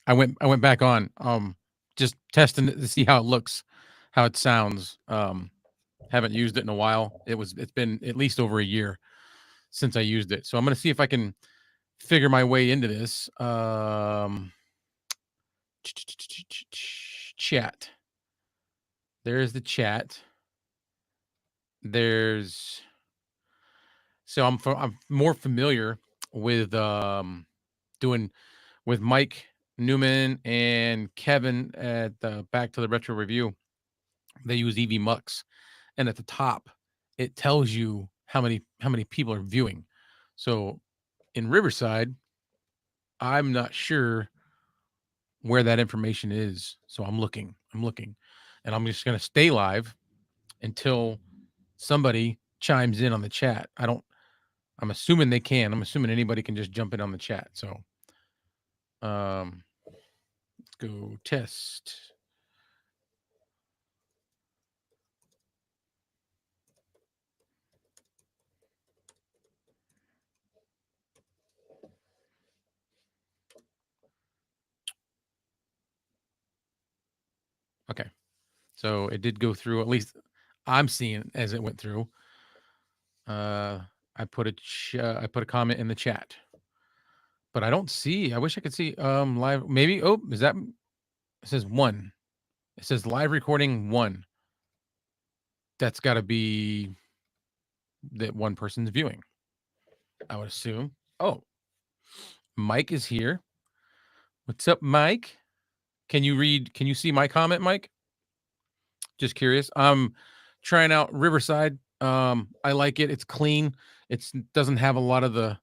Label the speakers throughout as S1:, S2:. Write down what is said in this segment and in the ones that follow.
S1: I went back on, just testing it to see how it looks, how it sounds. Haven't used it in a while. It's been at least over a year since I used it. So I'm gonna see if I can figure my way into this. Chat. There's the chat. There's so I'm more familiar with doing with Mike Newman and Kevin at the Back to the Retro Review. They use EV Mux, and at the top, it tells you how many people are viewing. So in Riverside, I'm not sure where that information is. So I'm looking, and I'm just gonna stay live until somebody chimes in on the chat. I'm assuming they can. I'm assuming anybody can just jump in on the chat. So let's go test. Okay. So it did go through, at least I'm seeing as it went through. I put a comment in the chat, but I don't see. I wish I could see live. Maybe. Oh, is that? It says one. It says live recording one. That's got to be that one person's viewing, I would assume. Oh, Mike is here. What's up, Mike? Can you read? Can you see my comment, Mike? Just curious. I'm trying out Riverside. I like it. It's clean. It doesn't have a lot of the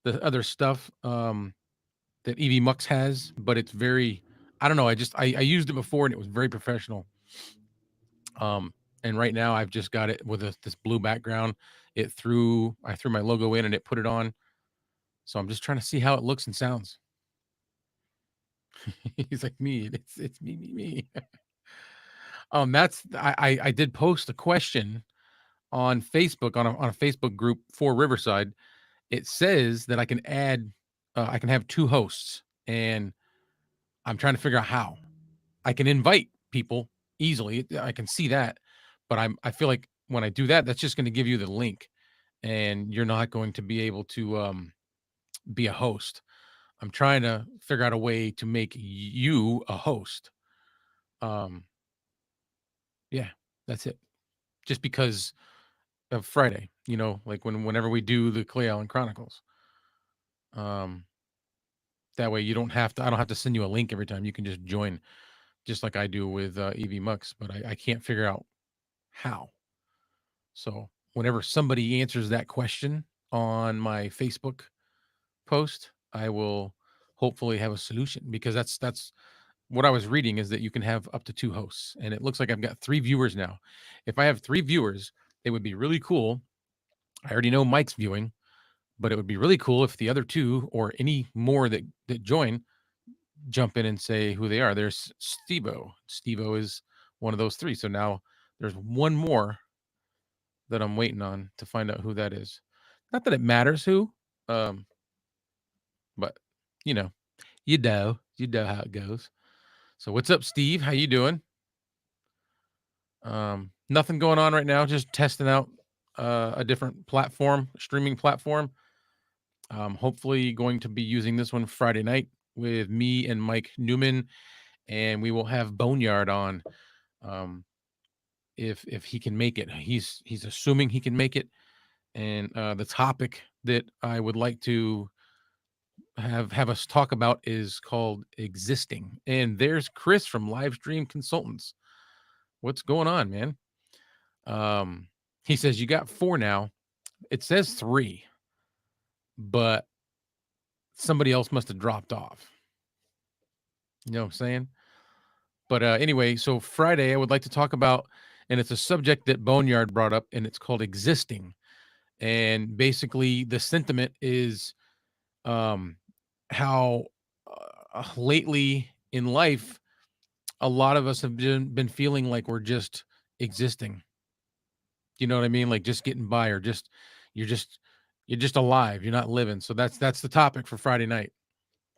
S1: other stuff that EV Mux has, but it's very. I don't know. I used it before and it was very professional. And right now I've just got it with this blue background. I threw my logo in and it put it on. So I'm just trying to see how it looks and sounds. He's like me. It's me. That's I did post a question on Facebook on a Facebook group for Riverside. It says that I can I can have two hosts, and I'm trying to figure out how. I can invite people easily. I can see that, but I feel like when I do that, that's just going to give you the link, and you're not going to be able to be a host. I'm trying to figure out a way to make you a host. Yeah, that's it. Just because of Friday, like whenever we do the Clay Allen Chronicles. That way you don't have to. I don't have to send you a link every time. You can just join, just like I do with EV Mux. But I can't figure out how. So whenever somebody answers that question on my Facebook post, I will hopefully have a solution, because that's what I was reading, is that you can have up to two hosts, and it looks like I've got 3 viewers now. If I have 3 viewers, it would be really cool. I already know Mike's viewing, but it would be really cool if the other 2 or any more that join jump in and say who they are. There's Stevo. Stevo is one of those 3. So now there's one more that I'm waiting on to find out who that is. Not that it matters who, but you know, you know how it goes. So what's up, Steve? How you doing? Nothing going on right now. Just testing out a different platform, streaming platform. Hopefully going to be using this one Friday night with me and Mike Newman, and we will have Boneyard on. If he can make it, he's assuming he can make it. And the topic that I would like to have us talk about is called existing. And there's Chris from Livestream Consultants. What's going on, man? He says you got 4 now. It says 3, but somebody else must have dropped off. You know what I'm saying? But anyway, so Friday I would like to talk about, and it's a subject that Boneyard brought up, and it's called existing. And basically the sentiment is how lately in life a lot of us have been feeling like we're just existing. You know what I mean? Like just getting by, or you're just alive. You're not living. So that's the topic for Friday night.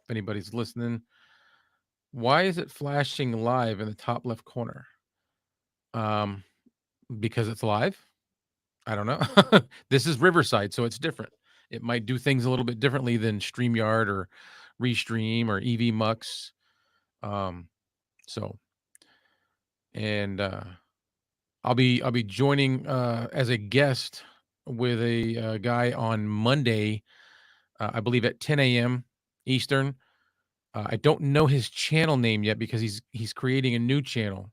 S1: If anybody's listening, Why is it flashing live in the top left corner? Um, because it's live? I don't know. This is Riverside, so it's different. It might do things a little bit differently than StreamYard or Restream or EV Mux. Um, so and I'll be joining as a guest with a guy on Monday, I believe at 10 a.m. Eastern. I don't know his channel name yet because he's creating a new channel.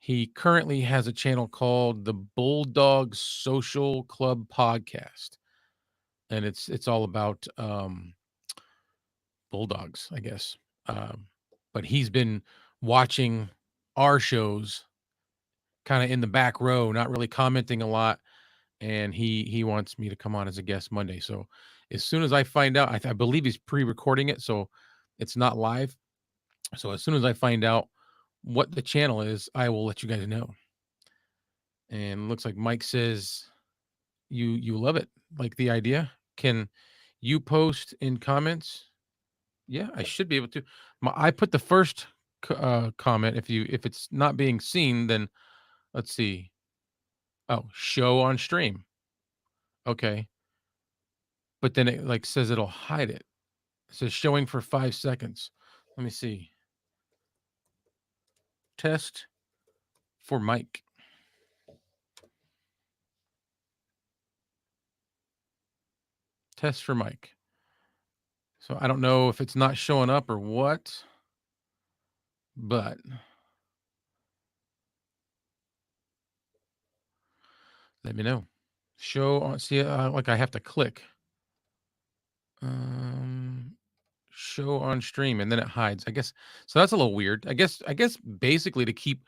S1: He currently has a channel called the Bulldog Social Club Podcast, and it's all about bulldogs, I guess. Um, but he's been watching our shows kind of in the back row, not really commenting a lot, and he wants me to come on as a guest Monday. So as soon as I find out, I believe he's pre-recording it, so it's not live. So as soon as I find out what the channel is, I will let you guys know. And looks like Mike says you love it, like the idea. Can you post in comments? Yeah, I should be able to. I put the first comment. If it's not being seen, then let's see. Oh, show on stream. Okay, but then it like says it'll hide it. It says showing for 5 seconds. Let me see. Test for Mike. Test for Mike. So I don't know if it's not showing up or what, but let me know. Show on. See, like I have to click. Um, show on stream, and then it hides. I guess so. That's a little weird. I guess basically to keep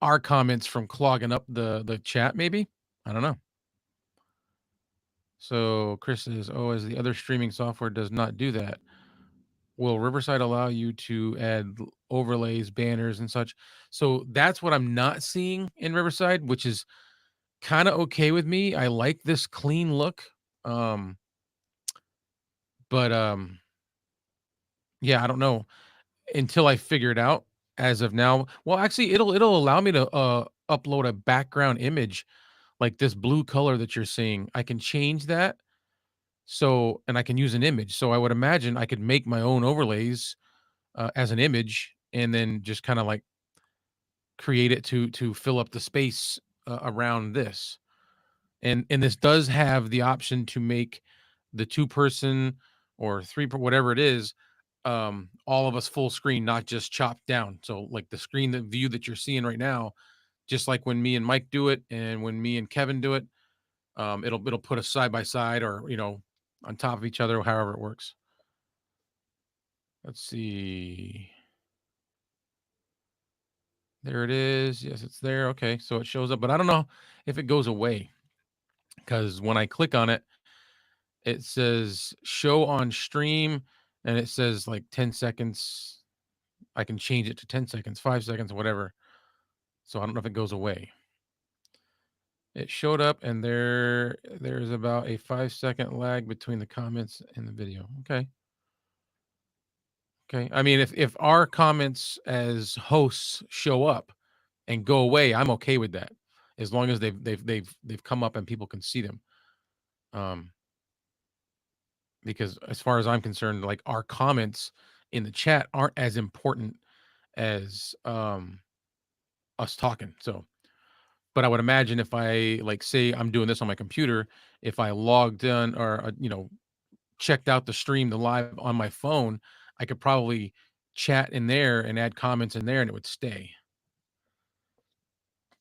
S1: our comments from clogging up the chat. Maybe I don't know. So Chris says, "Oh, as the other streaming software does not do that. Will Riverside allow you to add overlays, banners, and such?" So that's what I'm not seeing in Riverside, which is kind of okay with me. I like this clean look. Um, but yeah, I don't know until I figure it out. As of now, well, actually, it'll allow me to upload a background image like this blue color that you're seeing. I can change that so, and I can use an image. So I would imagine I could make my own overlays as an image, and then just kind of like create it to fill up the space around this. And this does have the option to make the two person or whatever it is, all of us full screen, not just chopped down. So like the screen, the view that you're seeing right now, just like when me and Mike do it and when me and Kevin do it, it'll put us side by side, or on top of each other, however it works. Let's see. There it is. Yes, it's there. Okay, so it shows up, but I don't know if it goes away because when I click on it, it says show on stream, and it says like 10 seconds. I can change it to 10 seconds, 5 seconds, whatever. So I don't know if it goes away. It showed up, and there's about a 5-second lag between the comments and the video. Okay. Okay. I mean, if our comments as hosts show up and go away, I'm okay with that. As long as they've come up and people can see them. Um, because as far as I'm concerned, like our comments in the chat aren't as important as us talking. So, but I would imagine if I like say I'm doing this on my computer, if I logged in or checked out the stream, the live on my phone, I could probably chat in there and add comments in there, and it would stay.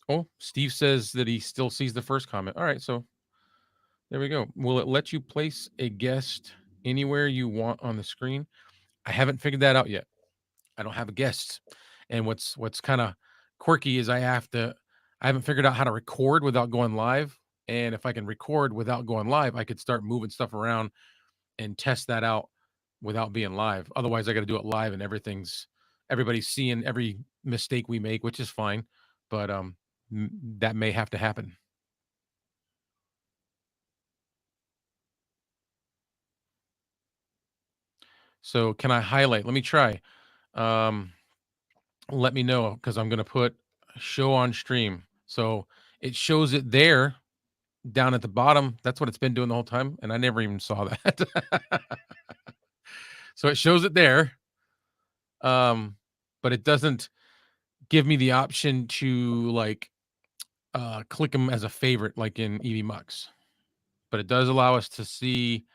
S1: Oh, Steve says that he still sees the first comment. All right, so there we go. Will it let you place a guest anywhere you want on the screen? I haven't figured that out yet. I don't have a guest. And what's kind of quirky is I haven't figured out how to record without going live. And if I can record without going live, I could start moving stuff around and test that out without being live. Otherwise, I got to do it live, and everybody's seeing every mistake we make, which is fine. But that may have to happen. So can I highlight? Let me try. Um, let me know because I'm gonna put show on stream. So it shows it there down at the bottom. That's what it's been doing the whole time, and I never even saw that. So it shows it there, but it doesn't give me the option to like click them as a favorite like in EV Mux. But it does allow us to see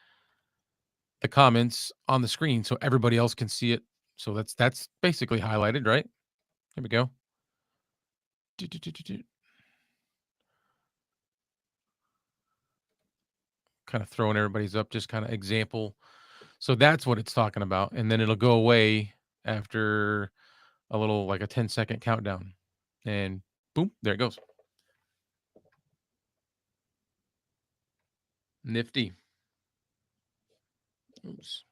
S1: the comments on the screen so everybody else can see it. So that's basically highlighted, right? Here we go. Kind of throwing everybody's up, just kind of example. So that's what it's talking about. And then it'll go away after a little like a 10-second countdown. And boom, there it goes. Nifty. Oops.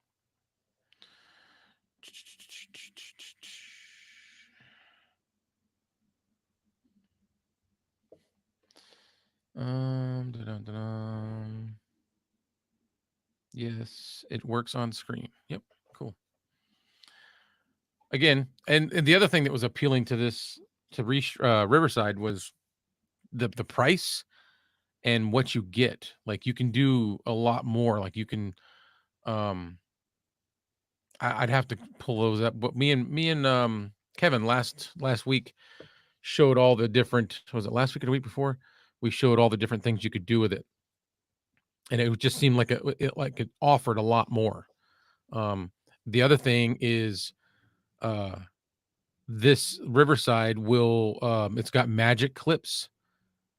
S1: Dun-dun-dun-dun. Yes, it works on screen. Yep, cool. Again, and the other thing that was appealing to this to Riverside was the price and what you get. Like you can do a lot more. Like you can, um, I'd have to pull those up. But me and Kevin last week showed all the different. Was it last week or the week before? We showed all the different things you could do with it, and it just seemed like it offered a lot more. Um, the other thing is, uh, this Riverside will it's got magic clips,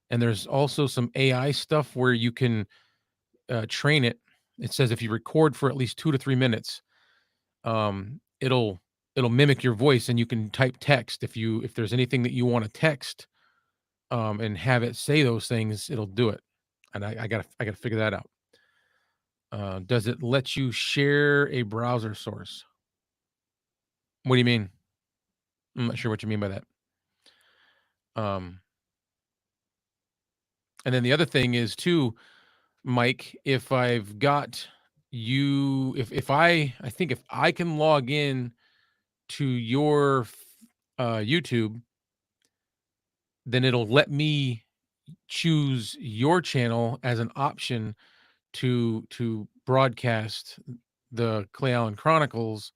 S1: and there's also some AI stuff where you can train it. It says if you record for at least 2 to 3 minutes, it'll mimic your voice, and you can type text if there's anything that you want to text, and have it say those things, it'll do it. And I gotta figure that out. Does it let you share a browser source? What do you mean? I'm not sure what you mean by that. Um, and then the other thing is too, Mike, if I've got you, if I think if I can log in to your YouTube, then it'll let me choose your channel as an option to broadcast the Clay Allen Chronicles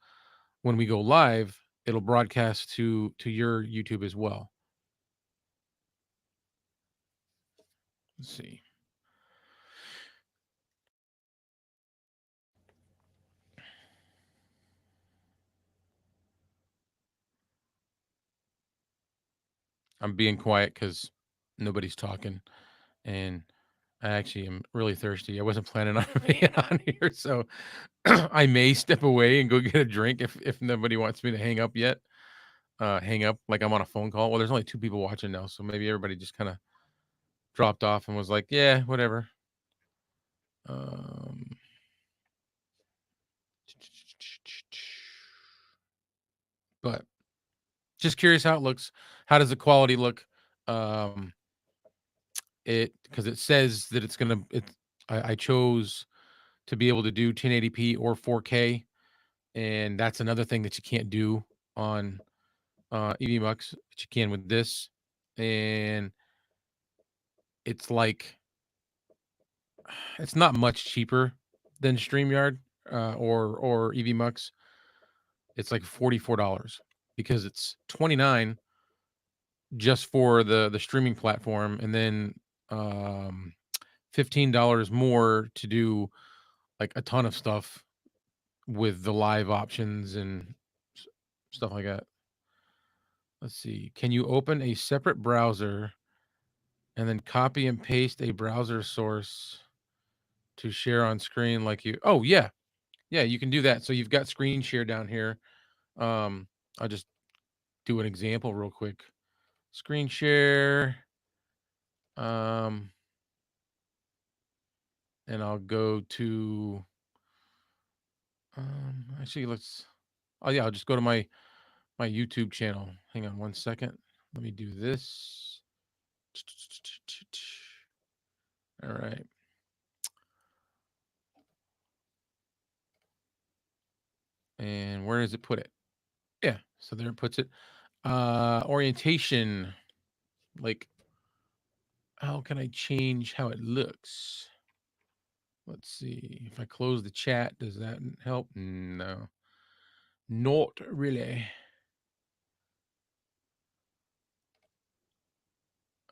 S1: when we go live. It'll broadcast to your YouTube as well. Let's see. I'm being quiet because nobody's talking, and I actually am really thirsty. I wasn't planning on being on here, so I may step away and go get a drink if nobody wants me to hang up yet. Hang up like I'm on a phone call. Well, there's only 2 people watching now, so maybe everybody just kind of dropped off and was like, "Yeah, whatever." Um, but just curious how it looks. How does the quality look? Um, it because it says that it's gonna. I chose to be able to do 1080p or 4K, and that's another thing that you can't do on EVMux, but you can with this. And it's like it's not much cheaper than StreamYard or EVMux. It's like $44 because it's 29 just for the streaming platform, and then um $15 more to do like a ton of stuff with the live options and stuff like that. Let's see. Can you open a separate browser and then copy and paste a browser source to share on screen like you? Oh, yeah. Yeah, you can do that. So you've got screen share down here. I'll just do an example real quick. Screen share. Um, and I'll go to actually let's oh yeah, I'll just go to my YouTube channel. Hang on one second. Let me do this. All right. And where does it put it? Yeah. So there it puts it. Orientation, like how can I change how it looks? Let's see. If I close the chat, does that help? No. Not really.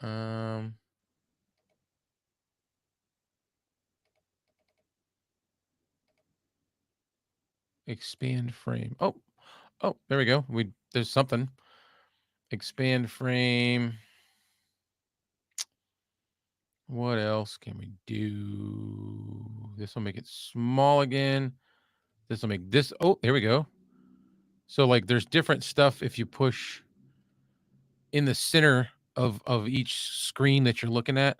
S1: Um Expand frame. Oh, there we go. There's something. Expand frame. What else can we do? This will make it small again. This will make this. Oh, there we go. So like there's different stuff if you push in the center of each screen that you're looking at.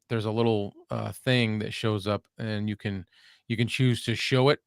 S1: There's a little thing that shows up and you can choose to show it.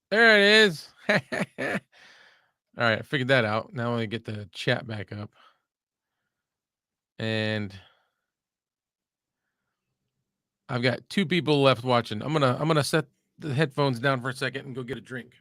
S1: There it is. All right, I figured that out. Now I get the chat back up. And I've got 2 people left watching. I'm gonna set the headphones down for a second and go get a drink.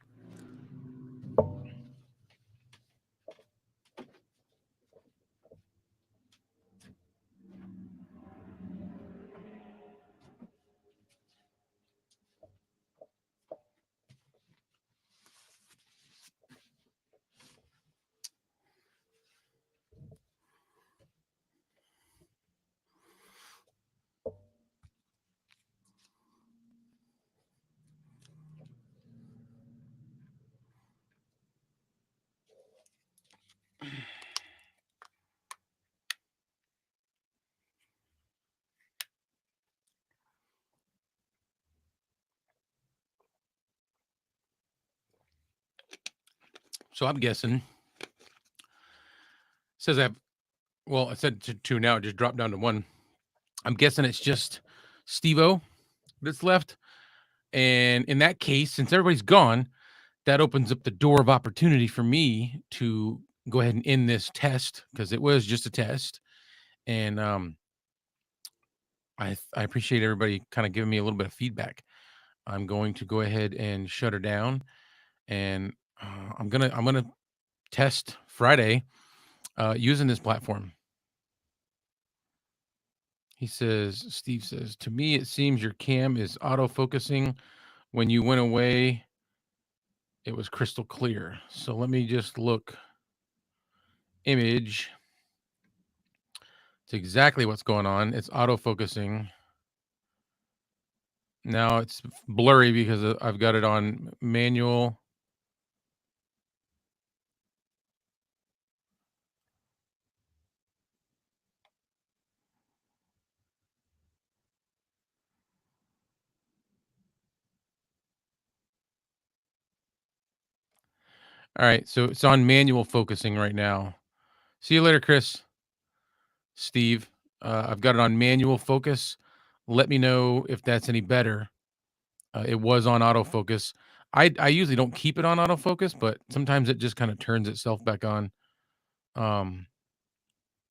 S1: So I'm guessing. Says I have. Well, I said two. Now it just dropped down to 1. I'm guessing it's just Steve-O that's left. And in that case, since everybody's gone, that opens up the door of opportunity for me to go ahead and end this test because it was just a test. And I appreciate everybody kind of giving me a little bit of feedback. I'm going to go ahead and shut her down, and I'm gonna test Friday using this platform. Steve says, to me, it seems your cam is auto focusing. When you went away, it was crystal clear. So let me just look. Image. It's exactly what's going on. It's auto focusing. Now it's blurry because I've got it on manual. All right, so it's on manual focusing right now. See you later, Chris. Steve, I've got it on manual focus. Let me know if that's any better. It was on autofocus. I usually don't keep it on autofocus, but sometimes it just kind of turns itself back on. Um,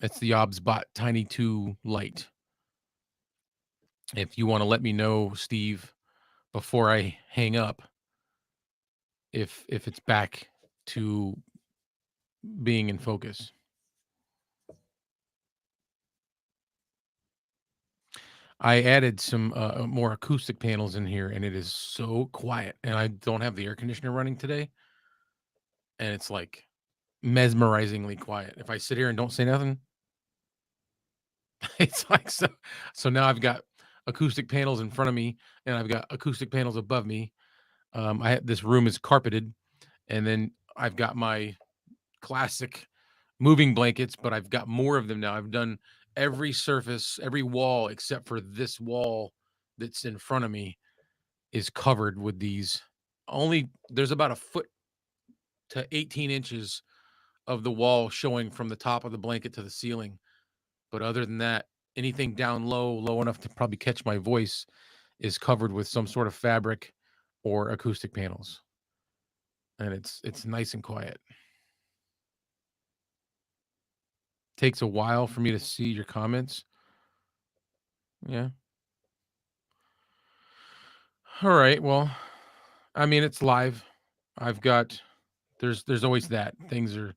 S1: it's the OBSBot Tiny 2 Lite. If you want to let me know, Steve, before I hang up, if it's back to being in focus. I added some more acoustic panels in here, and it is so quiet. And I don't have the air conditioner running today, and it's like mesmerizingly quiet. If I sit here and don't say nothing, it's like so. So now I've got acoustic panels in front of me, and I've got acoustic panels above me. This room is carpeted, and then I've got my classic moving blankets, but I've got more of them now. I've done every surface, every wall except for this wall that's in front of me is covered with these. Only there's about a foot to 18 inches of the wall showing from the top of the blanket to the ceiling. But other than that, anything down low, low enough to probably catch my voice, is covered with some sort of fabric or acoustic panels. And it's nice and quiet. Takes a while for me to see your comments. Yeah. All right. Well, I mean, it's live. I've got there's always that. Things are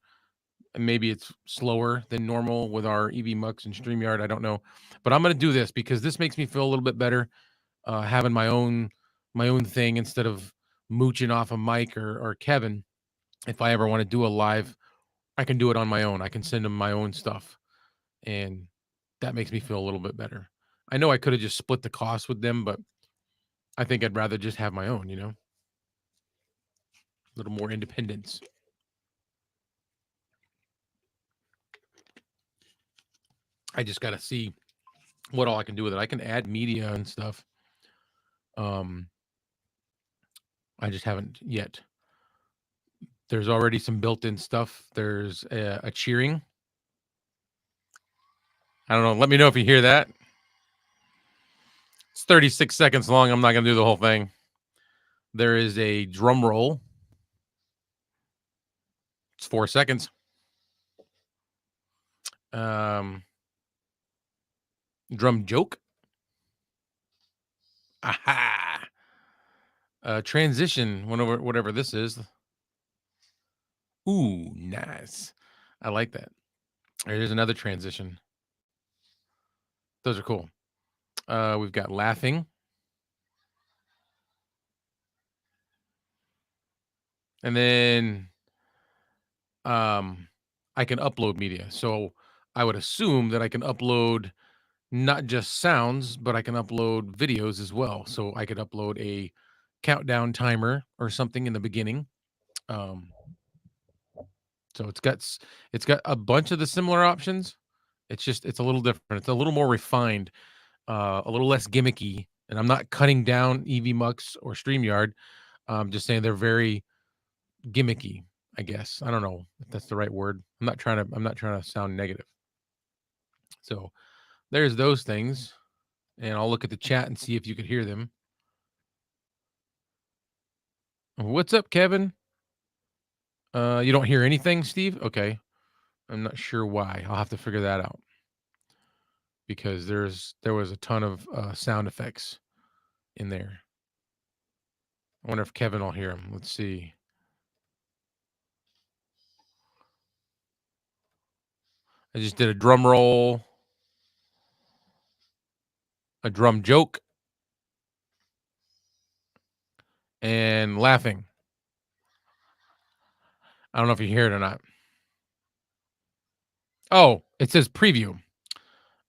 S1: maybe it's slower than normal with our EV Mux and StreamYard. I don't know. But I'm gonna do this because this makes me feel a little bit better having my own thing instead of mooching off a Mike or Kevin. If I ever want to do a live, I can do it on my own. I can send them my own stuff, and that makes me feel a little bit better. I know I could have just split the cost with them, but I think I'd rather just have my own. A little more independence. I just got to see what all I can do with it. I can add media and stuff. Um, I just haven't yet. There's already some built-in stuff. There's a cheering. I don't know. Let me know if you hear that. It's 36 seconds long. I'm not going to do the whole thing. There is a drum roll. It's 4 seconds. Um, drum joke. Aha. Transition. Whatever this is. Ooh, nice. I like that. There's another transition. Those are cool. We've got laughing. And then I can upload media. So I would assume that I can upload not just sounds, but I can upload videos as well. So I could upload a countdown timer or something in the beginning. Um, so it's got a bunch of the similar options. It's a little different. It's a little more refined, a little less gimmicky. And I'm not cutting down EV Mux or StreamYard. I'm just saying they're very gimmicky, I guess. I don't know if that's the right word. I'm not trying to sound negative. So there's those things. And I'll look at the chat and see if you could hear them. What's up, Kevin? You don't hear anything, Steve? Okay. I'm not sure why. I'll have to figure that out because there was a ton of sound effects in there. I wonder if Kevin will hear them. Let's see. I just did a drum roll, a drum joke, and laughing. I don't know if you hear it or not. Oh, it says preview.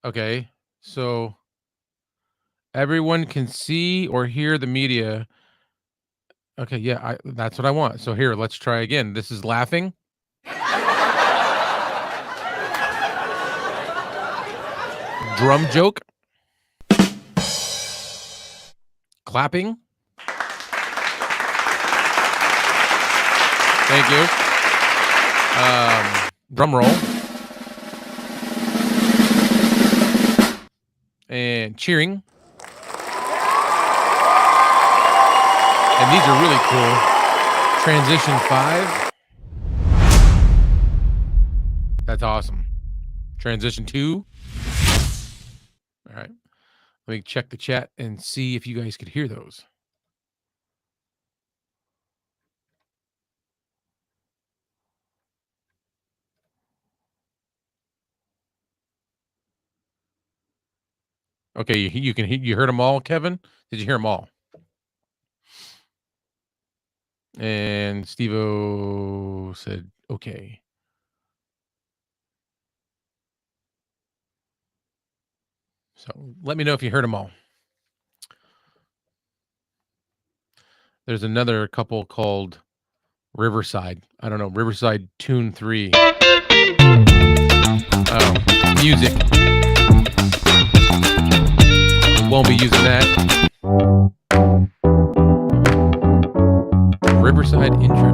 S1: Okay. So Everyone can see or hear the media. Okay, yeah, that's what I want. So here, let's try again. This is laughing. Drum joke. Clapping. Thank you. Drum roll. And cheering. And these are really cool. Transition 5. That's awesome. Transition 2. All right. Let me check the chat and see if you guys could hear those. Okay, you heard them all, Kevin? Did you hear them all? And Steve-O said, okay. So let me know if you heard them all. There's another couple called Riverside. I don't know, Riverside Tune 3. Music. Won't be using that. Riverside intro.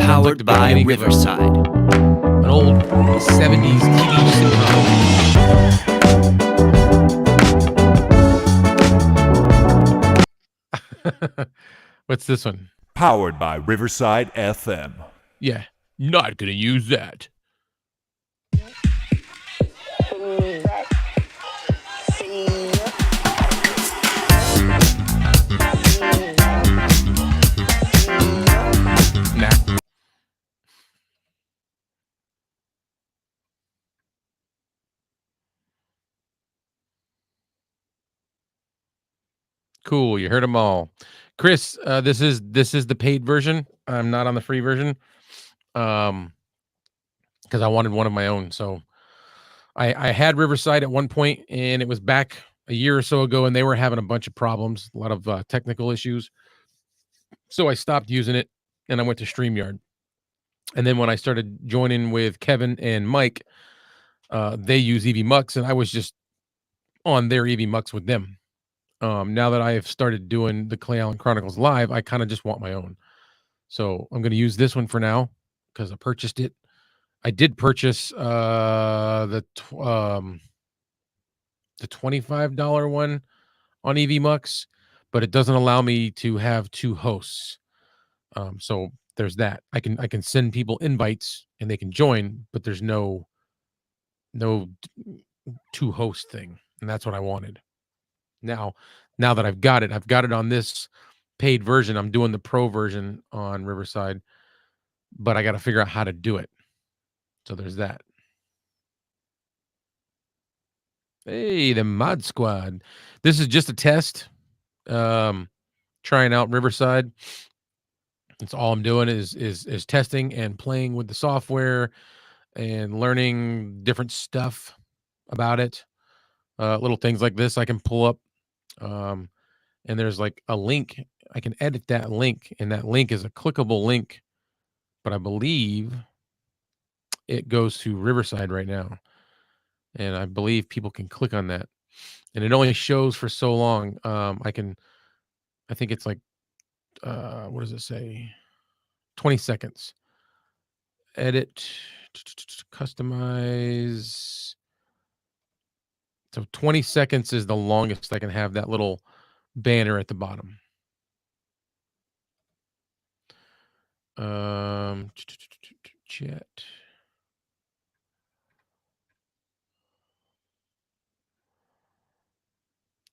S2: Powered
S1: like
S2: by Riverside.
S1: An old 70s TV sitcom. What's this one?
S3: Powered by Riverside FM.
S1: Yeah, not gonna use that. Nah. Cool, you heard them all. Chris, this is the paid version. I'm not on the free version. Because I wanted one of my own. So I had Riverside at one point, and it was back a year or so ago, and they were having a bunch of problems, a lot of technical issues. So I stopped using it, and I went to StreamYard. And then when I started joining with Kevin and Mike, they use EV Mux, and I was just on their EV Mux with them. Now that I have started doing the Clay Allen Chronicles live, I kind of just want my own. So I'm going to use this one for now because I purchased it. I did purchase the $25 one on EV Mux, but it doesn't allow me to have two hosts. So there's that. I can send people invites and they can join, but there's no two host thing, and that's what I wanted. Now that I've got it on this paid version. I'm doing the pro version on Riverside, but I got to figure out how to do it. So there's that. Hey, the Mod Squad. This is just a test. Trying out Riverside. That's all I'm doing is testing and playing with the software and learning different stuff about it. Little things like this I can pull up. And there's like a link. I can edit that link, and that link is a clickable link, but I believe it goes to Riverside right now. And I believe people can click on that. And it only shows for so long. I think it's like, what does it say? 20 seconds. Edit, customize. So 20 seconds is the longest I can have that little banner at the bottom. Chat.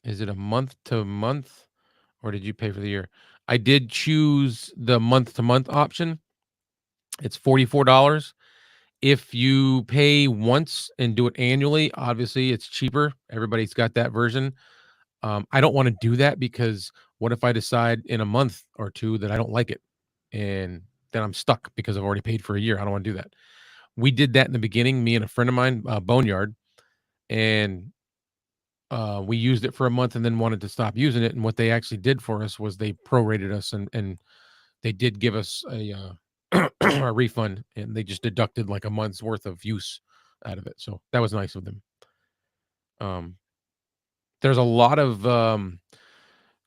S1: Is it a month to month, or did you pay for the year? I did choose the month to month option. It's $44. If you pay once and do it annually, obviously it's cheaper. Everybody's got that version. I don't want to do that because what if I decide in a month or two that I don't like it, and then I'm stuck because I've already paid for a year. I don't want to do that. We did that in the beginning, me and a friend of mine, Boneyard, and we used it for a month and then wanted to stop using it. And what they actually did for us was they prorated us, and they did give us a refund, and they just deducted like a month's worth of use out of it. So that was nice of them. Um, there's a lot of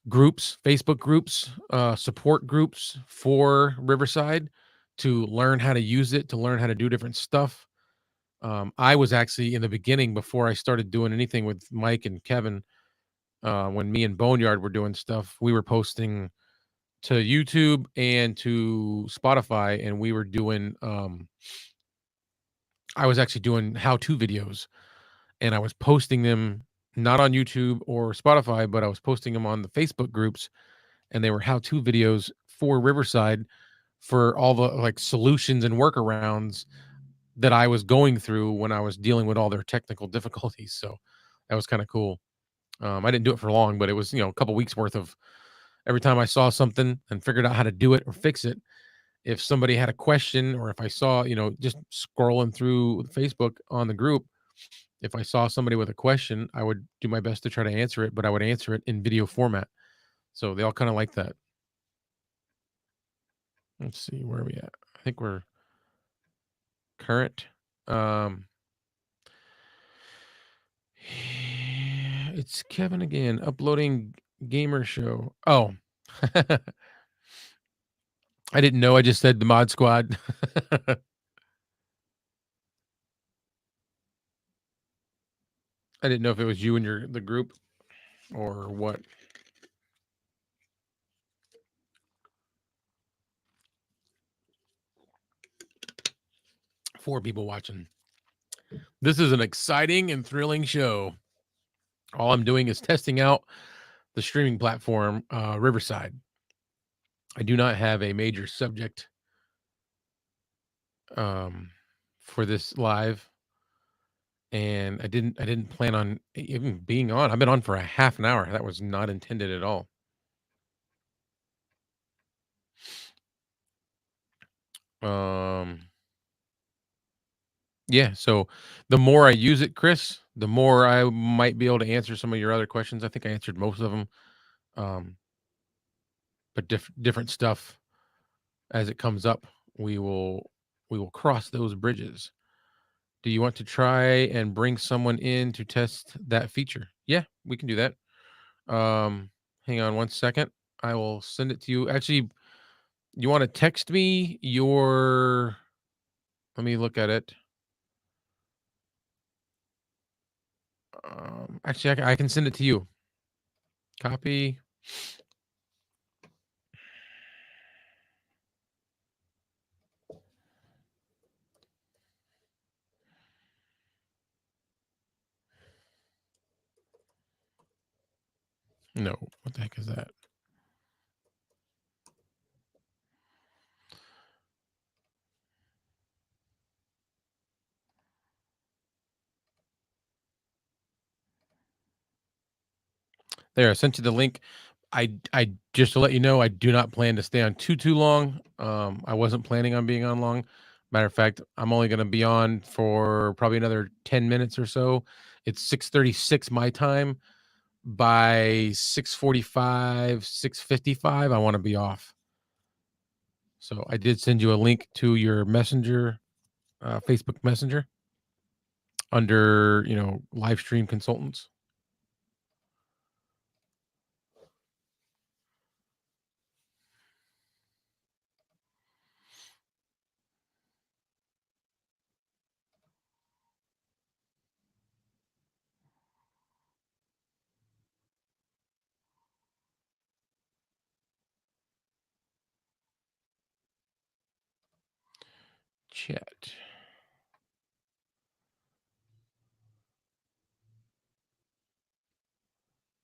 S1: groups, Facebook groups, support groups for Riverside to learn how to use it, to learn how to do different stuff. I was actually in the beginning, before I started doing anything with Mike and Kevin, when me and Boneyard were doing stuff, we were posting to YouTube and to Spotify, and we were doing, I was actually doing how-to videos, and I was posting them not on YouTube or Spotify, but I was posting them on the Facebook groups, and they were how-to videos for Riverside for all the like solutions and workarounds that I was going through when I was dealing with all their technical difficulties. So that was kind of cool. I didn't do it for long, but it was, a couple weeks worth of every time I saw something and figured out how to do it or fix it. If somebody had a question, or if I saw, just scrolling through Facebook on the group, if I saw somebody with a question, I would do my best to try to answer it, but I would answer it in video format. So they all kind of like that. Let's see, where are we at? I think we're current. Um, it's Kevin again, uploading gamer show. Oh, I didn't know. I just said the mod squad. I didn't know if it was you and the group or what. 4 people watching. This is an exciting and thrilling show. All I'm doing is testing out the streaming platform, Riverside. I do not have a major subject for this live, and I didn't plan on even being on. I've been on for a half an hour. That was not intended at all. Yeah, so the more I use it, Chris, the more I might be able to answer some of your other questions. I think I answered most of them. Um, but different stuff as it comes up, we will cross those bridges. Do you want to try and bring someone in to test that feature? Yeah, we can do that. Hang on one second. I will send it to you. Actually, you want to text me your, let me look at it. Actually, I can send it to you. Copy. No, what the heck is that? There, I sent you the link. I just to let you know, I do not plan to stay on too long. I wasn't planning on being on long. Matter of fact, I'm only going to be on for probably another 10 minutes or so. It's 6:36 my time. By 6:45, 6:55, I want to be off. So I did send you a link to your messenger, Facebook Messenger, under live stream consultants. Chat.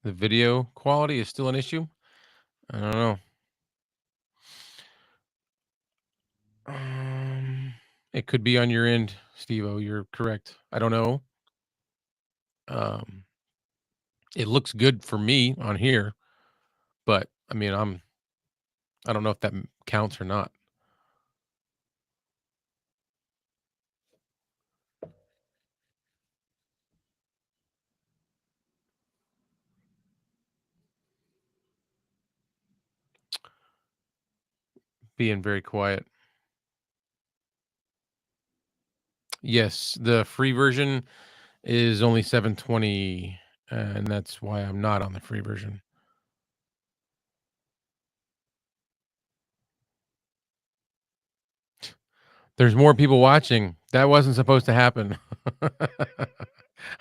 S1: The video quality is still an issue. I don't know. It could be on your end, Steve-O. You're correct. I don't know. Um, it looks good for me on here, but I mean, I don't know if that counts or not. being very quiet. Yes, the free version is only 720, and that's why I'm not on the free version. There's more people watching. That wasn't supposed to happen.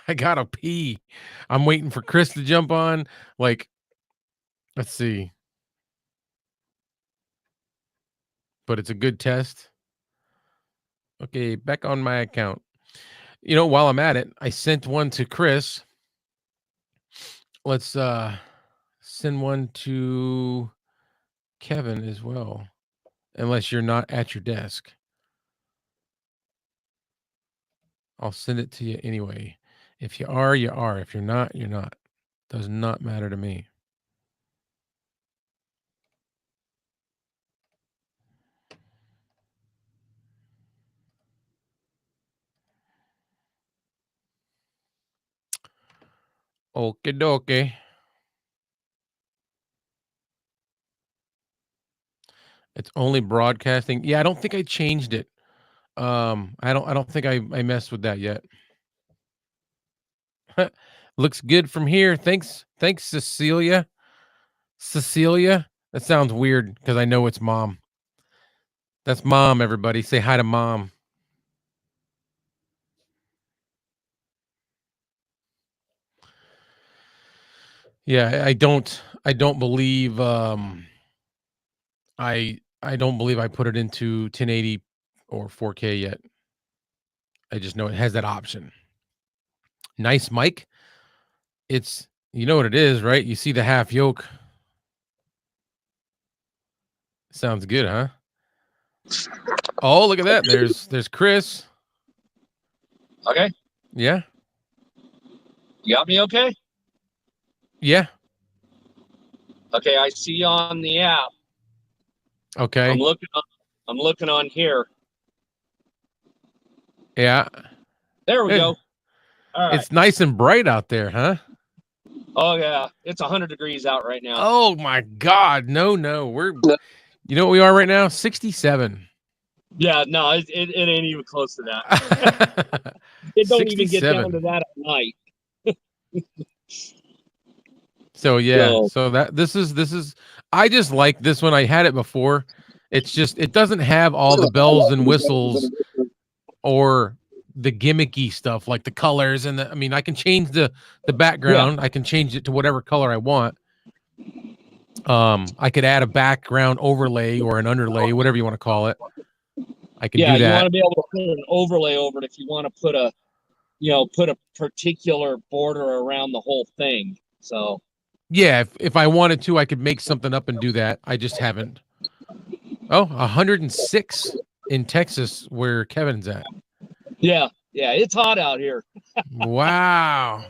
S1: I gotta pee. I'm waiting for Chris to jump on. Like, let's see. But it's a good test. Okay, back on my account. You know, while I'm at it, I sent one to Chris. Let's send one to Kevin as well. Unless you're not at your desk. I'll send it to you anyway. If you are, you are. If you're not, you're not. Does not matter to me. Okie dokie. It's only broadcasting. Yeah, I don't think I changed it. I don't think I messed with that yet. Looks good from here. Thanks, Cecilia. Cecilia. That sounds weird because I know it's mom. That's mom, everybody. Say hi to mom. Yeah, I don't believe I don't believe I put it into 1080 or 4K yet. I just know it has that option. Nice mic. It's, you know what it is, right? You see the half yoke. Sounds good, huh? Oh, look at that. There's Chris.
S4: Okay.
S1: Yeah.
S4: You got me okay?
S1: Yeah.
S4: Okay, I see you on the app.
S1: Okay.
S4: I'm looking on here.
S1: Yeah.
S4: There we go. All right.
S1: It's nice and bright out there, huh?
S4: Oh yeah, it's 100 degrees out right now.
S1: Oh my God. No. We're, you know what we are right now? 67.
S4: Yeah, no, it ain't even close to that. It don't even get down to that at night.
S1: So yeah, so that this is I just like this one. I had it before. It's just it doesn't have all the bells and whistles or the gimmicky stuff like the colors and I mean I can change the background. Yeah. I can change it to whatever color I want. I could add a background overlay or an underlay, whatever you want to call it. I can do that.
S4: You want to be able to put an overlay over it if you want to put a particular border around the whole thing. So
S1: yeah, if I wanted to, I could make something up and do that. I just haven't. Oh, 106 in Texas where Kevin's at.
S4: Yeah, it's hot out here.
S1: Wow.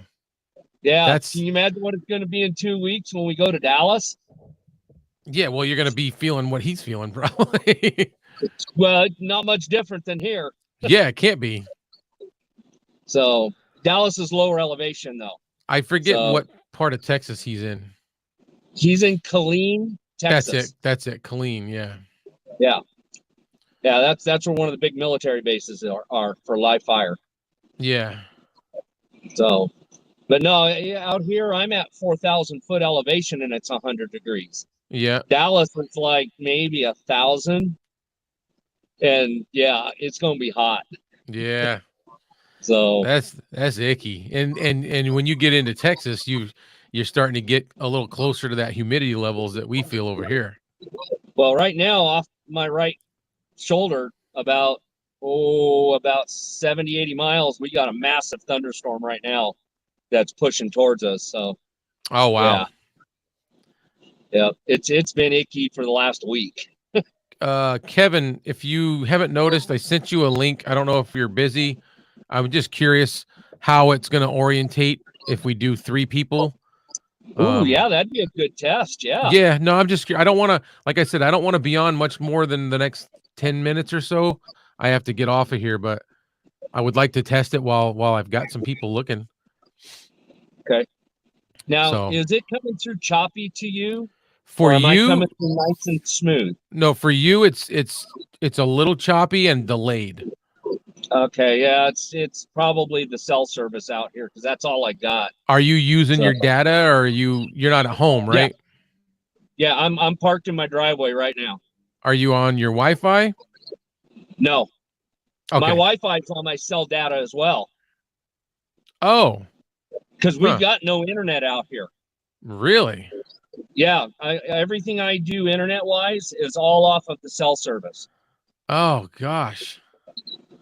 S4: Yeah, can you imagine what it's going to be in 2 weeks when we go to Dallas?
S1: Yeah, well, you're going to be feeling what he's feeling, probably.
S4: Well, not much different than here.
S1: Yeah, it can't be.
S4: So Dallas is lower elevation, though.
S1: I forget what part of Texas he's in.
S4: He's in Killeen, Texas.
S1: That's it. Killeen, yeah.
S4: Yeah. Yeah, that's where one of the big military bases are for live fire.
S1: Yeah.
S4: So, but no, out here I'm at 4,000 foot elevation and it's 100 degrees.
S1: Yeah.
S4: Dallas is like maybe 1,000, and yeah, it's gonna be hot.
S1: Yeah.
S4: So
S1: that's icky. And when you get into Texas, you're starting to get a little closer to that humidity levels that we feel over here.
S4: Well, right now off my right shoulder, about 70, 80 miles, we got a massive thunderstorm right now that's pushing towards us. So
S1: oh wow.
S4: Yeah, it's been icky for the last week.
S1: Kevin, if you haven't noticed, I sent you a link. I don't know if you're busy. I'm just curious how it's going to orientate if we do 3 people.
S4: Oh, yeah, that'd be a good test. Yeah.
S1: Yeah, no, I'm just I don't want to, like I said, I don't want to be on much more than the next 10 minutes or so. I have to get off of here, but I would like to test it while I've got some people looking.
S4: Okay. Now, is it coming through choppy to you?
S1: For
S4: or am I
S1: you,
S4: coming through nice and smooth?
S1: no, for you, it's a little choppy and delayed.
S4: Okay, yeah, it's probably the cell service out here because that's all I got.
S1: Are you using
S4: So,
S1: your data, or you're not at home,
S4: yeah,
S1: right?
S4: yeah, I'm parked in my driveway right now.
S1: Are you on your Wi-Fi?
S4: No, my
S1: Okay.
S4: Wi-Fi is on my cell data as well
S1: Oh,
S4: because we've
S1: huh.
S4: got no internet out here.
S1: Really?
S4: Yeah, everything I do internet wise is all off of the cell service.
S1: Oh gosh.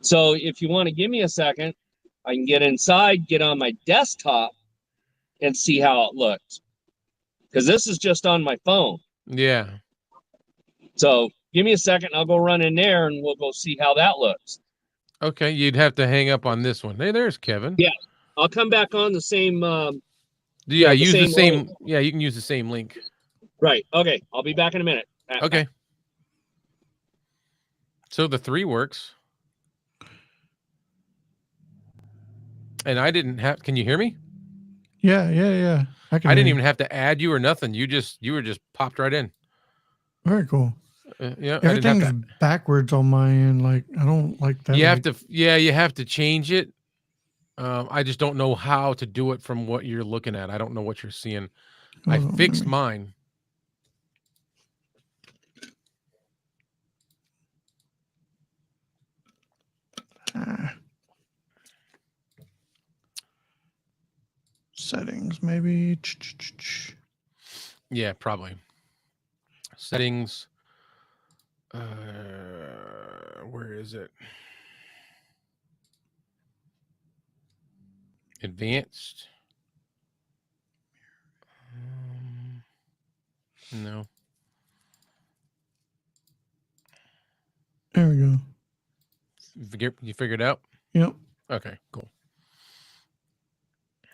S4: So if you want to give me a second, I can get inside, get on my desktop, and see how it looks. Because this is just on my phone.
S1: Yeah.
S4: So give me a second, I'll go run in there and we'll go see how that looks.
S1: Okay. You'd have to hang up on this one. Hey, there's Kevin.
S4: Yeah, I'll come back on the same.
S1: Yeah.
S4: The
S1: Use the
S4: same
S1: same.
S4: link.
S1: Yeah. You can use the same link.
S4: Right. Okay. I'll be back in a minute.
S1: Okay. So the 3 works. And I didn't have. Can you hear me?
S5: Yeah. I can
S1: I
S5: hear
S1: didn't
S5: you.
S1: even have to add you or nothing. You were just popped right in.
S5: Very cool.
S1: Yeah. I didn't
S5: Everything's
S1: have to.
S5: backwards on my end. Like, I don't like that.
S1: You have to. Yeah. You have to change it. I just don't know how to do it from what you're looking at. I don't know what you're seeing. I
S5: Hold on,
S1: fixed mine.
S5: Settings, maybe.
S1: Yeah, probably. Settings. Where is it? Advanced. No.
S5: There we go.
S1: You figured it out?
S5: Yep.
S1: Okay, cool.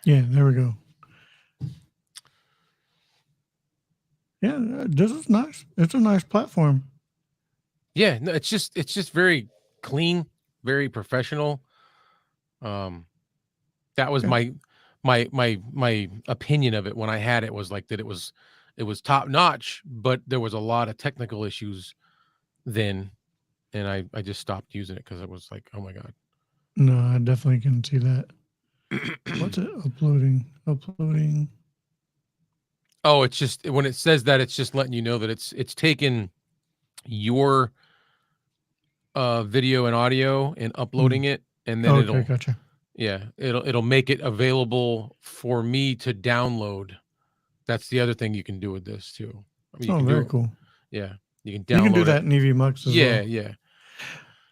S5: Yeah, there we go. Yeah, this is nice. It's a nice platform.
S1: Yeah, no, it's just very clean, very professional. That was
S5: Okay.
S1: my opinion of it when I had it, was like that it was top notch, but there was a lot of technical issues then, and I just stopped using it because it was like, oh my god.
S5: No, I definitely can see that. What's it uploading? Uploading.
S1: Oh, it's just when it says that, it's just letting you know that it's taken your video and audio and uploading it, and then
S5: Okay, gotcha.
S1: it'll make it available for me to download. That's the other thing you can do with this too. I mean, you can
S5: Very
S1: do
S5: cool.
S1: Yeah, you can
S5: You can do
S1: download
S5: that
S1: it.
S5: in EV Mux as well.
S1: Yeah.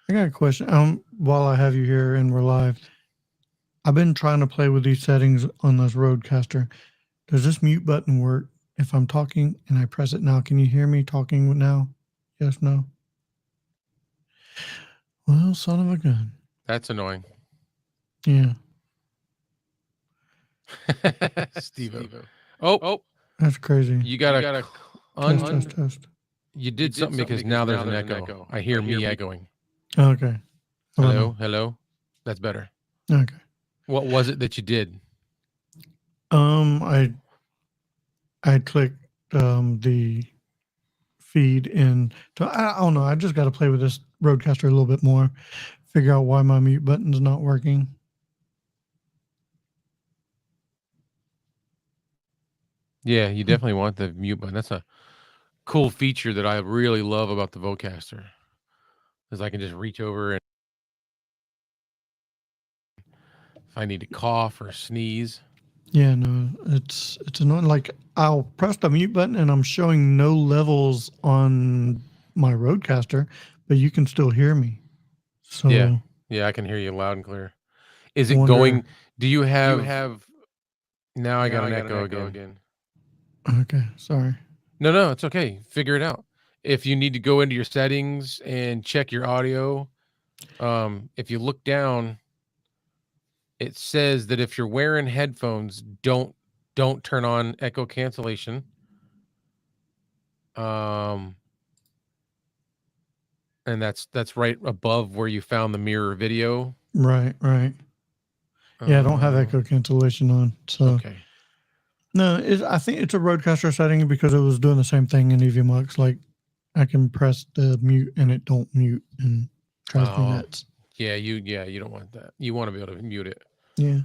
S5: I got a question. While I have you here and we're live, I've been trying to play with these settings on this Roadcaster. Does this mute button work if I'm talking and I press it now? Can you hear me talking now? Yes, no? Well, son of a gun.
S1: That's annoying.
S5: Yeah.
S1: Steve. Oh,
S5: That's crazy.
S1: you gotta
S5: Test.
S1: You did something because now there's an echo. I hear me echoing.
S5: Okay. How about now?
S1: Hello. That's better.
S5: Okay.
S1: What was it that you did?
S5: I clicked the feed in. I don't know. I just got to play with this Roadcaster a little bit more, figure out why my mute button's not working.
S1: Yeah, you definitely want the mute button. That's a cool feature that I really love about the Vocaster, is I can just reach over, and if I need to cough or sneeze.
S5: Yeah, no, it's annoying. Like, I'll press the mute button and I'm showing no levels on my Roadcaster, but you can still hear me. So
S1: yeah, I can hear you loud and clear. Is it
S5: wonder-
S1: going? Do you have? Now I got an echo again.
S5: Okay, sorry.
S1: No, it's okay. Figure it out. If you need to go into your settings and check your audio, if you look down, it says that if you're wearing headphones, don't turn on echo cancellation. And that's right above where you found the mirror video.
S5: Right. Yeah, I don't have echo cancellation on. So
S1: okay.
S5: No, I think it's a Roadcaster setting because it was doing the same thing in EVMux. Like I can press the mute and it don't mute and drives me
S1: Oh.
S5: nuts.
S1: Yeah, you don't want that. You want to be able to mute it.
S5: Yeah.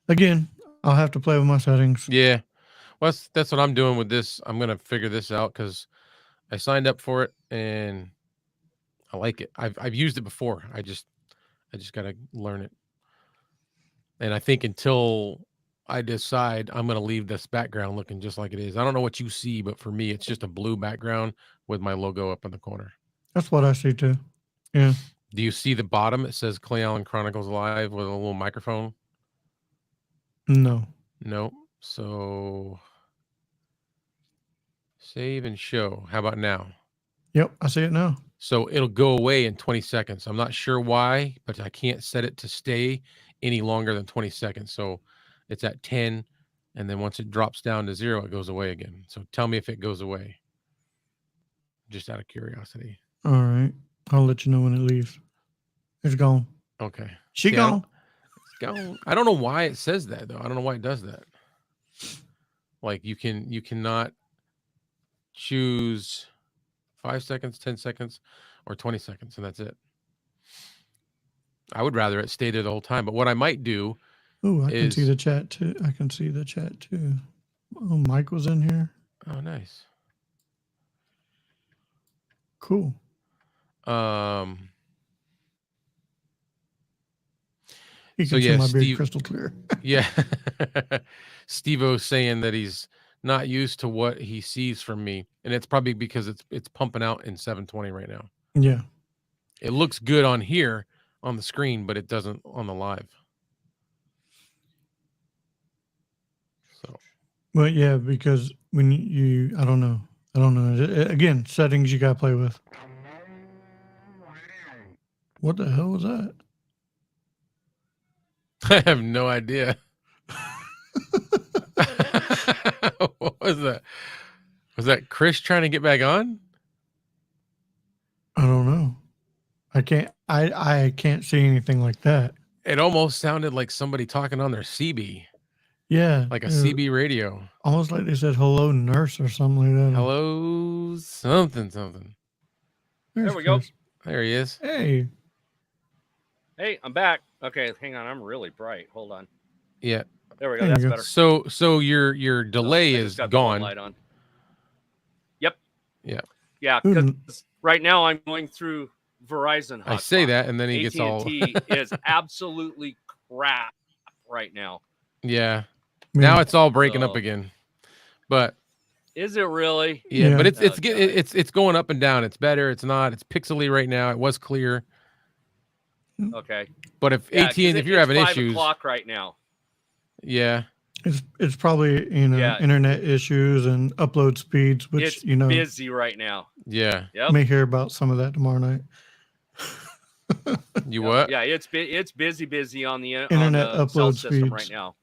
S5: Again, I'll have to play with my settings.
S1: Yeah. Well, that's what I'm doing with this. I'm gonna figure this out because I signed up for it and I like it. I've used it before. I just gotta learn it. And I think until I decide, I'm gonna leave this background looking just like it is. I don't know what you see, but for me, it's just a blue background with my logo up in the corner.
S5: That's what I see too. Yeah.
S1: Do you see the bottom? It says Clay Allen Chronicles Live with a little microphone.
S5: No.
S1: Nope. So save and show. How about now?
S5: Yep, I see it now.
S1: So it'll go away in 20 seconds. I'm not sure why, but I can't set it to stay any longer than 20 seconds. So it's at 10. And then once it drops down to 0, it goes away again. So tell me if it goes away. Just out of curiosity.
S5: All right. I'll let you know when it leaves. It's gone.
S1: Okay.
S5: She
S1: See,
S5: gone.
S1: It's gone. I don't know why it says that though. I don't know why it does that. Like you cannot choose 5 seconds, 10 seconds, or 20 seconds, and that's it. I would rather it stay there the whole time. But what I might do
S5: Oh, I can see
S1: is-
S5: the chat too. I can see the chat too. Oh, Mike was in here.
S1: Oh, nice.
S5: Cool. You
S1: So
S5: can see
S1: yeah,
S5: my beard
S1: Steve-
S5: crystal clear.
S1: Yeah. Steve-O's saying that he's not used to what he sees from me. And it's probably because it's pumping out in 720 right now.
S5: Yeah.
S1: It looks good on here on the screen, but it doesn't on the live. So
S5: Well, yeah, because when you I don't know. Again, settings you got to play with. What the hell was that?
S1: I have no idea. What was that? Was that Chris trying to get back on?
S5: I don't know. I can't see anything like that.
S1: It almost sounded like somebody talking on their CB,
S5: Yeah.
S1: like a
S5: it was
S1: CB radio.
S5: Almost like they said hello nurse or something like that.
S1: Hello, something.
S5: There's
S4: There we go.
S5: Chris.
S1: There he is.
S5: Hey.
S4: Hey, I'm back. Okay, hang on. I'm really bright. Hold on.
S1: Yeah.
S4: There we go.
S5: There you
S4: That's
S5: go.
S4: better.
S1: So your delay
S4: I
S1: is
S4: just got the
S1: gone.
S4: light on. Yep.
S1: Yeah.
S4: Yeah,
S5: Ooh,
S4: because right now I'm going through Verizon.
S1: I say
S4: hotspot.
S1: that, and then he gets all.
S4: AT&T is absolutely crap right now.
S1: Yeah.
S5: man,
S1: Now it's all breaking up
S4: So-
S1: again. But
S4: Is it really?
S1: yeah,
S5: Yeah.
S1: but it's
S4: Oh, God.
S1: it's going up and down. It's better. It's not. It's pixely right now. It was clear.
S4: Okay.
S1: But if
S4: Yeah, 'cause
S1: if you're having
S4: it's 5
S1: issues,
S4: o'clock right now.
S1: yeah,
S5: it's probably
S4: Yeah.
S5: internet issues and upload speeds, which
S4: It's busy right now.
S1: yeah.
S4: Yep.
S5: may hear about some of that tomorrow night.
S1: You
S4: Yep.
S1: what?
S4: Yeah, it's busy on the
S5: Internet
S4: on the cell
S5: upload
S4: system right
S5: speeds.
S4: now.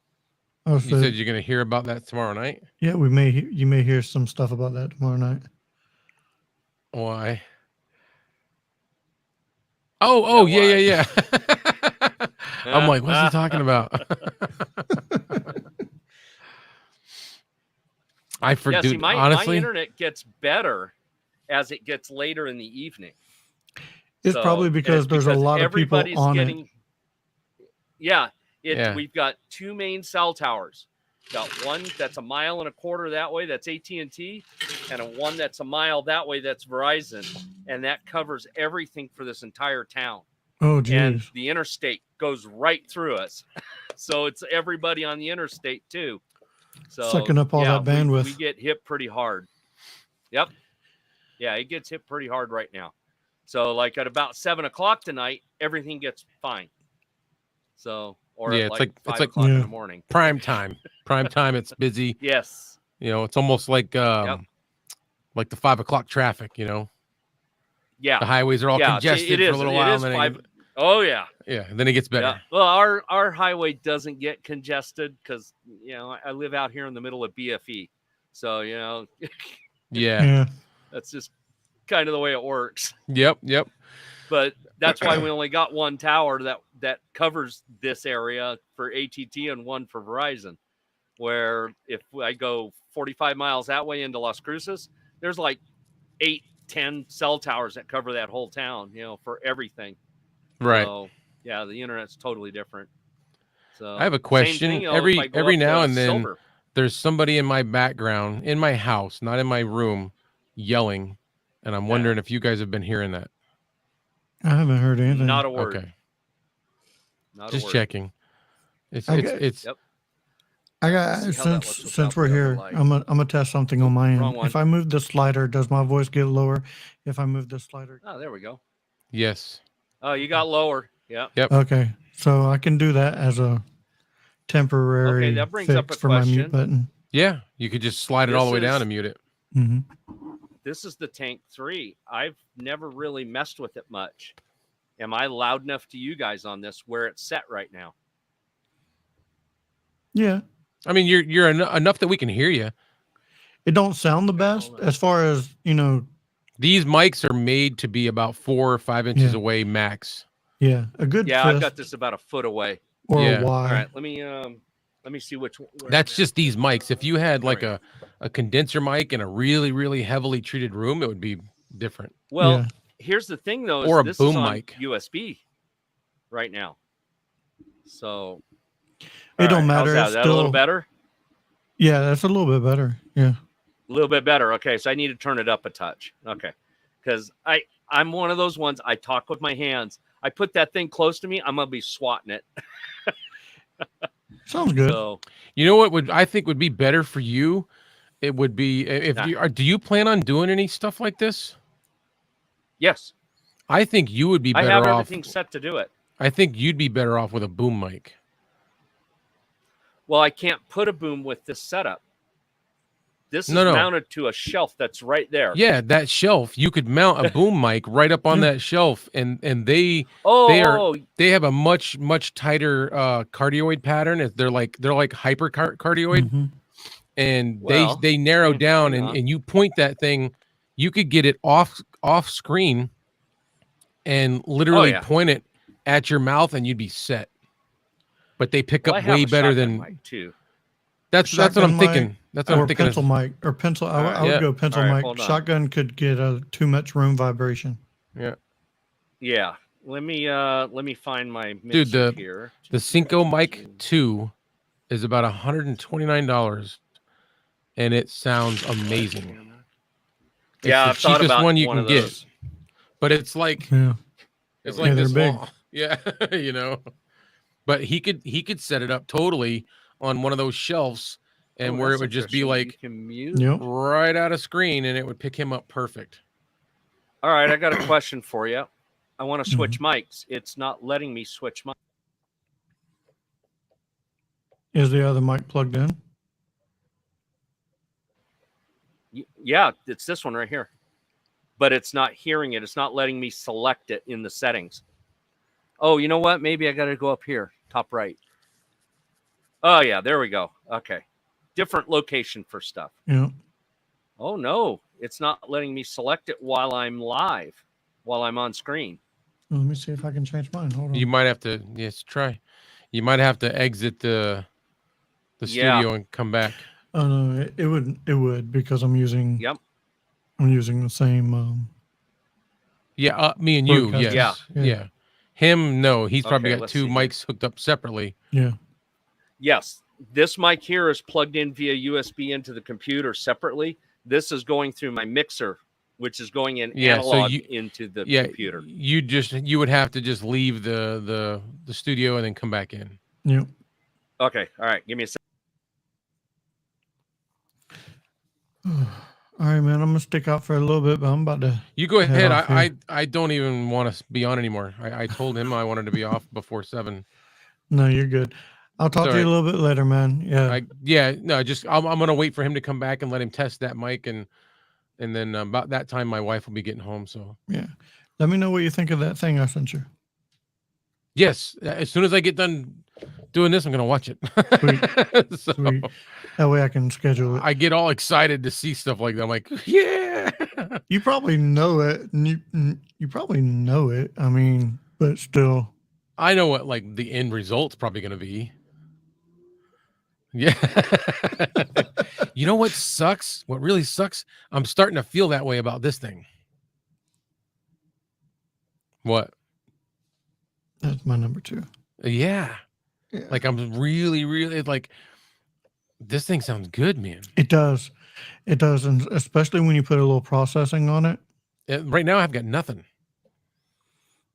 S5: Oh,
S1: You
S5: so,
S1: said you're gonna hear about that tomorrow night.
S5: yeah, you may hear some stuff about that tomorrow night.
S1: Why? Oh,
S4: Yeah,
S1: yeah.
S4: why?
S1: I'm like, what's he talking about? I
S4: Yeah,
S1: forget.
S4: see, my
S1: Honestly,
S4: internet gets better as it gets later in the evening.
S5: It's
S4: So-
S5: probably
S4: and
S5: because
S4: it's
S5: there's a
S4: because
S5: lot of people
S4: everybody's
S5: on
S4: getting,
S5: it.
S4: Yeah,
S1: Yeah.
S4: we've got 2 main cell towers. Got one that's 1.25 miles that way, that's AT&T, and one that's 1 mile that way, that's Verizon, and that covers everything for this entire town.
S5: Oh,
S4: And
S5: geez.
S4: the interstate goes right through us, so it's everybody on the interstate too. So
S5: Sucking up all
S4: yeah,
S5: that bandwidth.
S4: we get hit pretty hard. Yep. Yeah, it gets hit pretty hard right now. So like at about 7 o'clock tonight, everything gets fine. So or
S1: Yeah,
S4: at
S1: it's
S4: like
S1: like-
S4: 5
S1: it's like-
S4: o'clock in
S5: Yeah.
S4: the morning.
S1: prime time. Prime time. It's busy.
S4: Yes.
S1: You know, it's almost like like the 5 o'clock traffic. You know,
S4: Yeah.
S1: the highways are all
S4: Yeah,
S1: congested
S4: it
S1: for
S4: is.
S1: a little
S4: It
S1: while.
S4: is
S1: And then
S4: 5. Oh yeah.
S1: and then it gets better.
S4: Yeah. Well, our highway doesn't get congested because I live out here in the middle of BFE, so
S1: Yeah.
S5: Yeah.
S4: that's just kind of the way it works.
S1: Yep.
S4: But that's why we only got one tower that covers this area for AT&T and one for Verizon. where if I go 45 miles that way into Las Cruces, there's like 8, 10 cell towers that cover that whole town, for everything.
S1: Right.
S4: So, yeah, the internet's totally different. So
S1: I have a
S4: same
S1: question.
S4: thing, if I go
S1: Every
S4: up
S1: now
S4: to
S1: and then
S4: Silver.
S1: there's somebody in my background, in my house, not in my room, yelling, and I'm wondering if you guys have been hearing that.
S5: I haven't heard anything.
S4: Not a word.
S1: Okay.
S4: Not
S1: Just
S4: a word.
S1: checking. It's
S5: I
S1: it's
S5: got-
S1: it's
S4: Yep.
S5: I
S4: Let's see
S5: got
S4: how that looks
S5: since
S4: without
S5: we're
S4: the other
S5: here,
S4: light.
S5: I'm gonna test something on my
S4: Wrong
S5: end.
S4: one.
S5: If I move the slider, does my voice get lower? If I move the slider,
S4: Oh, there we go.
S1: yes.
S4: Oh, you got lower. Yeah.
S1: Yep.
S5: okay. So I can do that as a temporary
S4: Okay, that brings up
S5: fix
S4: a
S5: for my mute
S4: question.
S5: button.
S1: Yeah, you could just slide it all the way down and mute it.
S5: Hmm.
S4: This is the Tank 3. I've never really messed with it much. Am I loud enough to you guys on this where it's set right now?
S5: Yeah,
S1: I mean, you're enough that we can hear you.
S5: it don't sound the
S4: Okay,
S5: best
S4: hold on.
S5: as far as
S1: These mics are made to be about 4 or 5 inches
S5: Yeah.
S1: away max.
S5: Yeah, a good
S4: Yeah, I've
S5: fifth
S4: got this about a foot away.
S5: or
S1: Yeah.
S5: a Y.
S4: All right, let me see which one.
S1: That's just these mics. If you had
S4: There
S1: like
S4: we go.
S1: a condenser mic in a really, really heavily treated room, it would be different.
S4: Well,
S5: Yeah.
S4: here's the thing though,
S1: Or a
S4: this
S1: boom
S4: is on
S1: mic.
S4: USB right now. So
S5: It don't
S4: how's
S5: matter.
S4: that?
S5: It's
S4: Is that a little
S5: still
S4: better?
S5: Yeah, that's a little bit better. Yeah.
S4: A little bit better. Okay, so I need to turn it up a touch. Okay. Because I'm one of those ones, I talk with my hands. I put that thing close to me, I'm gonna be swatting it.
S5: Sounds good.
S4: So
S1: You know what I think would be better for you? It would be if
S4: Nah.
S1: you are. Do you plan on doing any stuff like this?
S4: yes,
S1: I think you would be
S4: I
S1: better
S4: have
S1: off.
S4: everything set to do it.
S1: I think you'd be better off with a boom mic.
S4: Well, I can't put a boom with this setup. This is
S1: No.
S4: mounted to a shelf that's right there.
S1: Yeah, that shelf, you could mount a boom mic right up on that shelf, and they have a much tighter cardioid pattern. They're like hyper cardioid,
S5: Mhm.
S1: and
S4: Well,
S1: they narrow down,
S4: hang on.
S1: and you point that thing, you could get it off screen, and literally
S4: yeah.
S1: point it at your mouth, and you'd be set. But they pick
S4: Well, I
S1: up
S4: have
S1: way
S4: a
S1: better
S4: shotgun
S1: than
S4: mic too.
S1: that's what
S5: Shotgun
S1: I'm
S5: mic
S1: thinking. That's what I'm
S5: Or
S1: thinking.
S5: pencil mic or pencil. I
S4: Alright.
S5: would
S1: Yeah.
S5: go pencil
S4: Alright,
S5: mic.
S4: hold on.
S5: Shotgun could get too much room vibration.
S1: Yeah,
S4: Yeah. Let me find my mixer
S1: dude.
S4: here.
S1: The Cinco Mic 2 is about $129, and it sounds amazing. It's
S4: Yeah,
S1: the
S4: I've thought
S1: cheapest
S4: about
S1: one you
S4: one
S1: can
S4: of
S1: get,
S4: those.
S1: but it's like
S5: Yeah.
S1: it's
S5: Yeah,
S1: like
S5: they're
S1: this
S5: big.
S1: long. Yeah, you know. But he could set it up totally on one of those shelves, and where it
S4: That's
S1: would just be
S4: interesting.
S1: like
S4: You can mute.
S5: Yep.
S1: right out of screen, and it would pick him up perfect.
S4: All right, I got a question for you. I want to switch
S5: Mm-hmm.
S4: mics. It's not letting me switch mics.
S5: Is the other mic plugged in?
S4: Yeah, it's this one right here. But it's not hearing it. It's not letting me select it in the settings. Oh, you know what? Maybe I got to go up here, top right. Oh, yeah, there we go. Okay. Different location for stuff.
S5: Yeah.
S4: Oh, no. It's not letting me select it while I'm live, while I'm on screen.
S5: Let me see if I can change mine. Hold on.
S1: You might have to try. You might have to exit the studio and come back.
S5: Oh no, it would because I'm using.
S4: Yep.
S5: I'm using the same.
S1: Yeah, me and you.
S5: Broadcast.
S1: Yes.
S4: Yeah.
S1: Yeah. Him, no. He's probably
S4: Okay,
S1: got
S4: let's
S1: 2
S4: see here.
S1: mics hooked up separately.
S5: Yeah.
S4: Yes, this mic here is plugged in via USB into the computer separately. This is going through my mixer, which is going in analog into the computer.
S1: You would have to just leave the studio and then come back in.
S5: Yep.
S4: Okay, all right. Give me a second.
S5: All right, man. I'm gonna stick out for a little bit, but I'm about to.
S1: You go
S5: head
S1: ahead.
S5: off
S1: I
S5: here.
S1: I don't even want to be on anymore. I told him I wanted to be off before 7.
S5: No, you're good. I'll talk to you a little bit later, man. Yeah.
S1: I'm gonna wait for him to come back and let him test that mic, and then about that time my wife will be getting home. So
S5: Yeah. Let me know what you think of that thing I sent you.
S1: yes, as soon as I get done doing this, I'm gonna watch it. So
S5: Sweet. That way I can schedule it.
S1: I get all excited to see stuff like that. I'm like, yeah.
S5: You probably know it. And you probably know it. I mean, but still.
S1: I know what like the end result's probably gonna be. Yeah. You know what sucks? What really sucks? I'm starting to feel that way about this thing. What?
S5: That's my number 2.
S1: Yeah.
S5: Yeah.
S1: Like I'm really like this thing sounds good, man.
S5: It does. It does, and especially when you put a little processing on it.
S1: Right now I've got nothing.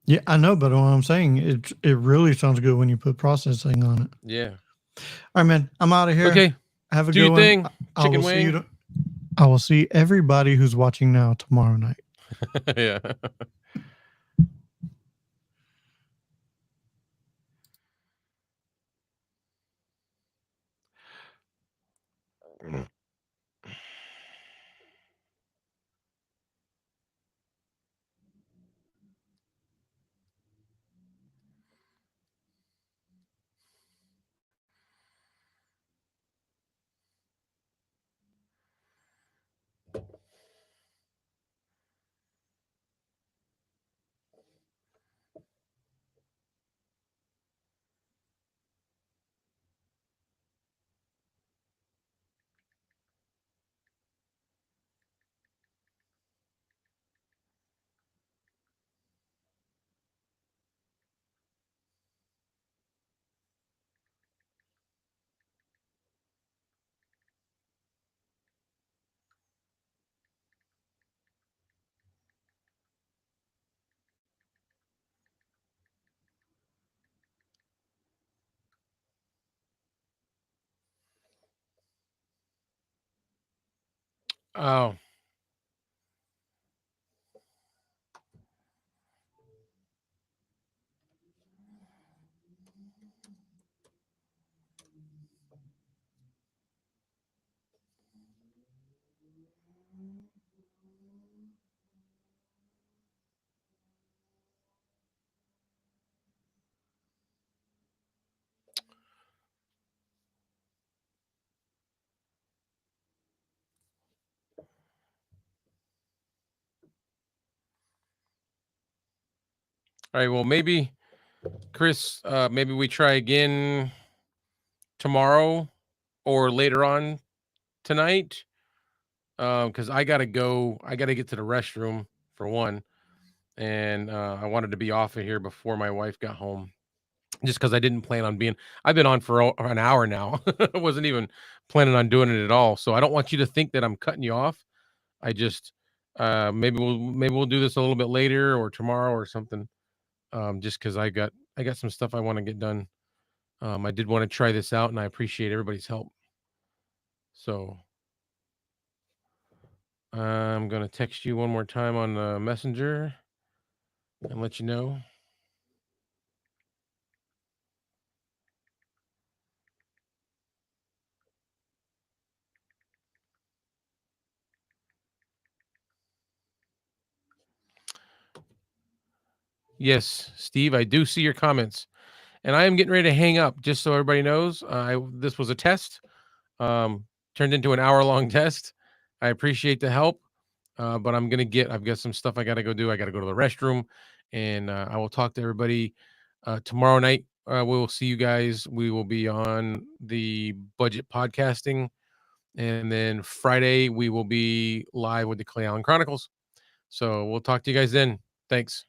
S5: Yeah, I know, but what I'm saying, it really sounds good when you put processing on it.
S1: Yeah.
S5: All right, man. I'm out of here.
S1: Okay.
S5: Have a
S1: Do
S5: good
S1: your
S5: one.
S1: thing.
S5: I
S1: Chicken
S5: will see
S1: wing.
S5: you. I will see everybody who's watching now tomorrow night.
S1: Yeah. Oh. All right. Well, maybe Chris, maybe we try again tomorrow or later on tonight. Because I gotta go. I gotta get to the restroom for one, and I wanted to be off of here before my wife got home. Just because I didn't plan on being. I've been on for an hour now. I wasn't even planning on doing it at all. So I don't want you to think that I'm cutting you off. I just maybe we'll do this a little bit later or tomorrow or something. Just because I got some stuff I want to get done. I did want to try this out, and I appreciate everybody's help. So I'm gonna text you one more time on the messenger and let you know. Yes, Steve, I do see your comments, and I am getting ready to hang up. Just so everybody knows, this was a test. Turned into an hour-long test. I appreciate the help, but I've got some stuff I got to go do. I got to go to the restroom, and I will talk to everybody tomorrow night. We will see you guys. We will be on the budget podcasting, and then Friday we will be live with the Clay Allen Chronicles. So we'll talk to you guys then. Thanks.